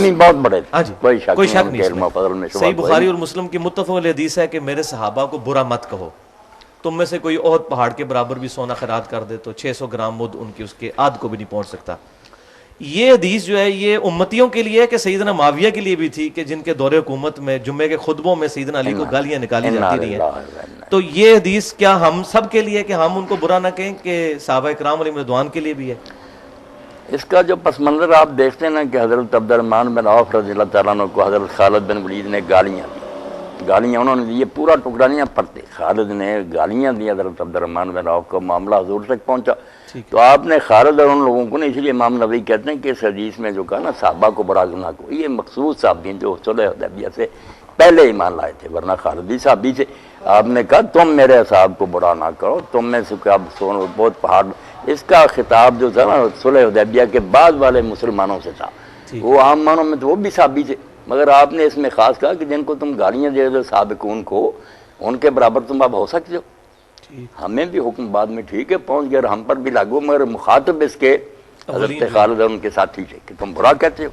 علمی بہت بڑے تھے، ہاں جی، کوئی شک کوئی شک ان نہیں کے اس علم میں۔ و فضل میں شبہ صحیح کوئی بخاری نہیں۔ اور مسلم کی متفق علیہ حدیث ہے کہ میرے صحابہ کو برا مت کہو، تم میں سے کوئی احد پہاڑ کے برابر بھی سونا خیرات کر دے تو 600 گرام مد ان کی اس کے آدھ کو بھی نہیں پہنچ سکتا۔ یہ حدیث جو ہے یہ امتیوں کے لیے ہے کہ سیدنا معاویہ کے لیے بھی تھی کہ جن کے دور حکومت میں جمعے کے خطبوں میں سیدنا علی کو گالیاں نکالی جاتی رہی ہیں۔ تو یہ حدیث کیا ہم سب کے لیے کہ ہم ان کو برا نہ کہیں کہ صحابہ کرام علیہ رضوان کے لیے بھی ہے؟ اس کا جو پس منظر آپ دیکھتے ہیں نا کہ حضرت عبد الرحمن بن عوف رضی اللہ تعالیٰ عنہ کو حضرت خالد بن ولید نے گالیاں دی، گالیاں انہوں نے دی، یہ پورا ٹکڑا نہیں پڑھتے، خالد نے گالیاں دی حضرت عبد الرحمن بن عوف کو، معاملہ حضور تک پہنچا۔ تو آپ نے خالد اور ان لوگوں کو نہیں، اس لیے امام نووی کہتے ہیں کہ اس حدیث میں جو کہا نا صحابہ کو برا نہ کو، یہ مخصوص صحابی ہیں جو صلح حدیبیہ سے پہلے ایمان لائے تھے، ورنہ خالد بھی صحابی تھے۔ آپ نے کہا تم میرے اصحاب کو برا نہ کرو، تم میں سے کیا بہت پہاڑ، اس کا خطاب جو تھا نا صلح حدیبیہ کے بعد والے مسلمانوں سے تھا، وہ عام معنوں میں تو وہ بھی صحابی تھے، مگر آپ نے اس میں خاص کہا کہ جن کو تم گالیاں دے دو سابقون کو، ان کے برابر تم اب ہو سکتے ہو۔ ہمیں بھی حکم بعد میں ٹھیک ہے پہنچ گیا، ہم پر بھی لاگو، مگر مخاطب اس کے حضرت خالد اور ان کے ساتھی تھے کہ تم برا کہتے ہو۔